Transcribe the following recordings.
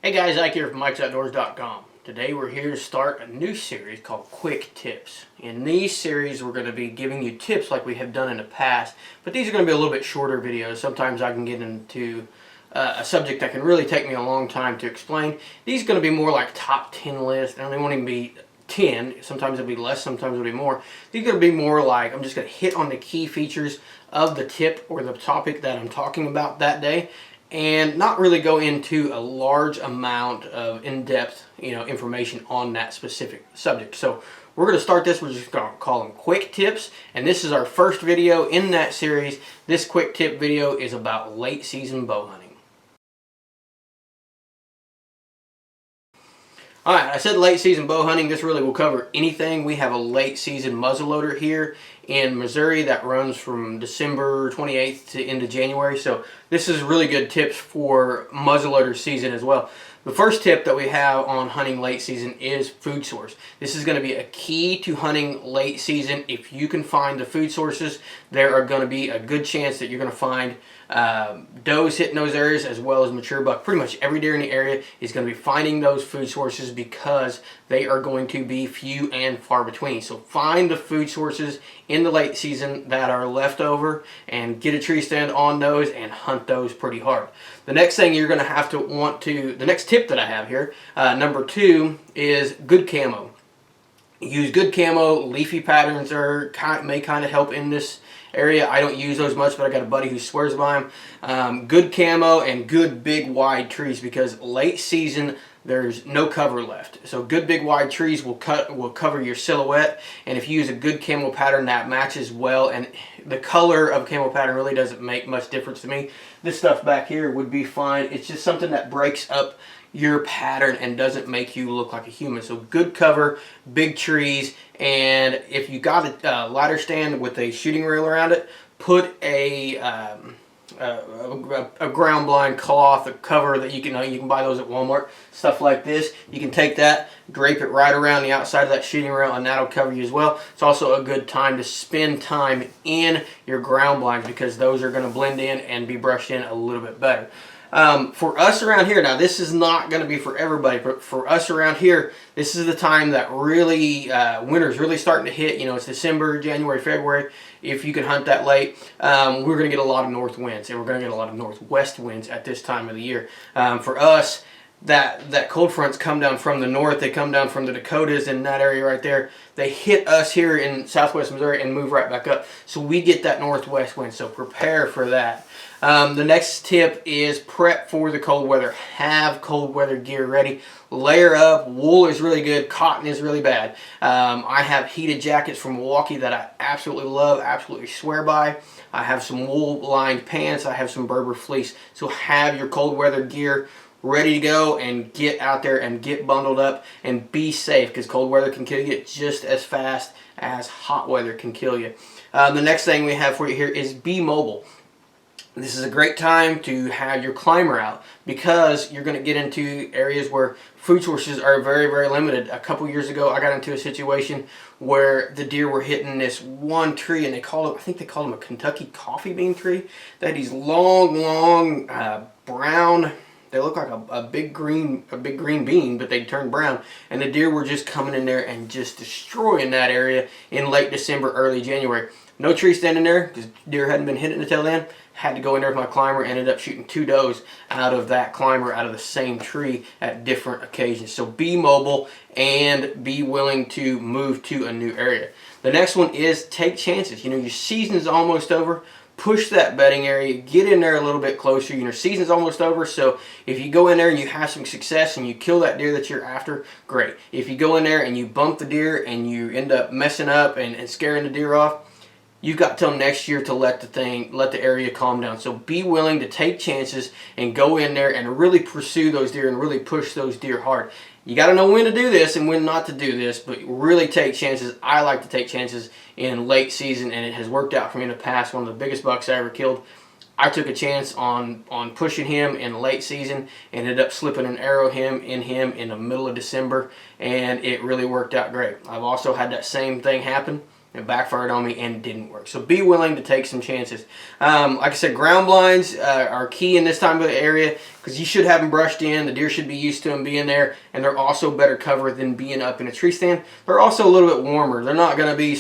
Hey guys, Ike here from Mike'sOutdoors.com. Today we're here to start a new series called Quick Tips. In these series we're going to be giving you tips like we have done in the past, but these are going to be a little bit shorter videos. Sometimes I can get into a subject that can really take me a long time to explain. These are going to be more like top 10 lists, and they won't even be 10. Sometimes it'll be less, sometimes it'll be more. These are going to be more like I'm just going to hit on the key features of the tip or the topic that I'm talking about that day, and not really go into a large amount of in-depth, information on that specific subject. So we're going to start this. We're just going to call them quick tips, and this is our first video in that series. This quick tip video is about late season bow hunting. Alright, I said late season bow hunting. This really will cover anything. We have a late season muzzleloader here in Missouri that runs from December 28th to into January. So this is really good tips for muzzleloader season as well. The first tip that we have on hunting late season is food source. This is going to be a key to hunting late season. If you can find the food sources, there are going to be a good chance that you're going to find does hitting those areas as well as mature buck. Pretty much every deer in the area is going to be finding those food sources because they are going to be few and far between. So find the food sources in the late season that are left over and get a tree stand on those and hunt those pretty hard. The next thing you're going to have to the next tip that I have here, number 2, is good camo. Use good camo. Leafy patterns may kind of help in this area. I don't use those much, but I got a buddy who swears by them. Good camo and good big wide trees, because late season there's no cover left. So good big wide trees will cover your silhouette, and if you use a good camo pattern that matches well, and the color of camo pattern really doesn't make much difference to me. This stuff back here would be fine. It's just something that breaks up your pattern and doesn't make you look like a human. So good cover, big trees, and if you got a ladder stand with a shooting rail around it, put a ground blind cloth, a cover that you can buy those at Walmart, stuff like this. You can take that, drape it right around the outside of that shooting rail, and that'll cover you as well. It's also a good time to spend time in your ground blinds, because those are going to blend in and be brushed in a little bit better. For us around here, now this is not going to be for everybody, but for us around here, this is the time that really winter's really starting to hit. It's December, January, February. If you can hunt that late, we're going to get a lot of north winds, and we're going to get a lot of northwest winds at this time of the year. For us, that cold fronts come down from the north. They come down from the Dakotas and that area right there. They hit us here in southwest Missouri and move right back up. So we get that northwest wind. So prepare for that. The next tip is prep for the cold weather. Have cold weather gear ready. Layer up. Wool is really good. Cotton is really bad. I have heated jackets from Milwaukee that I absolutely love, absolutely swear by. I have some wool lined pants. I have some Berber fleece. So have your cold weather gear ready to go, and get out there and get bundled up and be safe, because cold weather can kill you just as fast as hot weather can kill you. The next thing we have for you here is be mobile. This is a great time to have your climber out, because you're going to get into areas where food sources are very, very limited. A couple years ago, I got into a situation where the deer were hitting this one tree, and I think they called him a Kentucky coffee bean tree. They had these long, brown. They look like a big green bean, but they turned brown, and the deer were just coming in there and just destroying that area in late December, early January. No tree standing there, because deer hadn't been hitting until then. Had to go in there with my climber, ended up shooting 2 does out of that climber, out of the same tree at different occasions. So be mobile and be willing to move to a new area. The next one is take chances. Your season's almost over. Push that bedding area, get in there a little bit closer. Your season's almost over, so if you go in there and you have some success and you kill that deer that you're after, great. If you go in there and you bump the deer and you end up messing up and scaring the deer off, you've got till next year to let the area calm down. So be willing to take chances and go in there and really pursue those deer and really push those deer hard. You got to know when to do this and when not to do this, but really take chances. I like to take chances in late season, and it has worked out for me in the past. One of the biggest bucks I ever killed, I took a chance on pushing him in late season, and ended up slipping an arrow in him in the middle of December, and it really worked out great. I've also had that same thing happen It backfired on me and didn't work. So be willing to take some chances. Like I said, ground blinds are key in this time of the area because you should have them brushed in. The deer should be used to them being there, and they're also better cover than being up in a tree stand. They're also a little bit warmer. They're not going to be,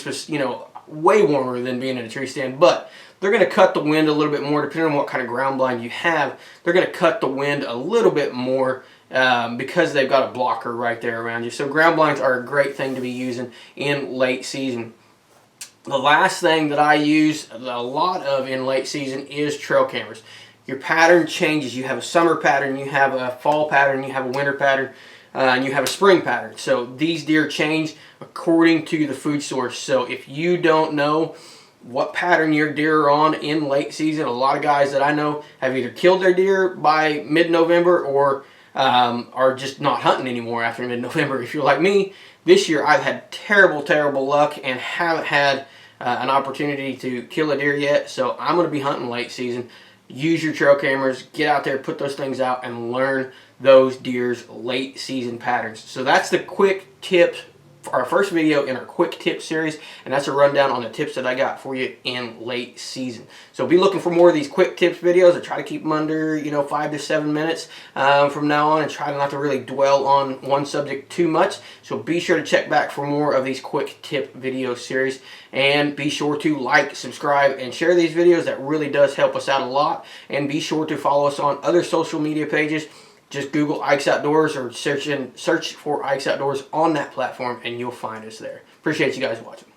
way warmer than being in a tree stand, but they're going to cut the wind a little bit more depending on what kind of ground blind you have. They're going to cut the wind a little bit more because they've got a blocker right there around you. So ground blinds are a great thing to be using in late season. The last thing that I use a lot of in late season is trail cameras. Your pattern changes. You have a summer pattern, you have a fall pattern, you have a winter pattern, and you have a spring pattern. So these deer change according to the food source. So if you don't know what pattern your deer are on in late season, a lot of guys that I know have either killed their deer by mid-November or are just not hunting anymore after mid-November. If you're like me, this year I've had terrible luck and haven't had an opportunity to kill a deer yet, so I'm going to be hunting late season. Use your trail cameras, get out there, put those things out, and learn those deer's late season patterns. So that's the quick tips for our first video in our quick tip series, and that's a rundown on the tips that I got for you in late season. So be looking for more of these quick tips videos. I try to keep them under 5 to 7 minutes from now on, and try not to really dwell on one subject too much. So be sure to check back for more of these quick tip video series, and be sure to like, subscribe, and share these videos. That really does help us out a lot. And be sure to follow us on other social media pages. Just Google Ike's Outdoors or search for Ike's Outdoors on that platform, and you'll find us there. Appreciate you guys watching.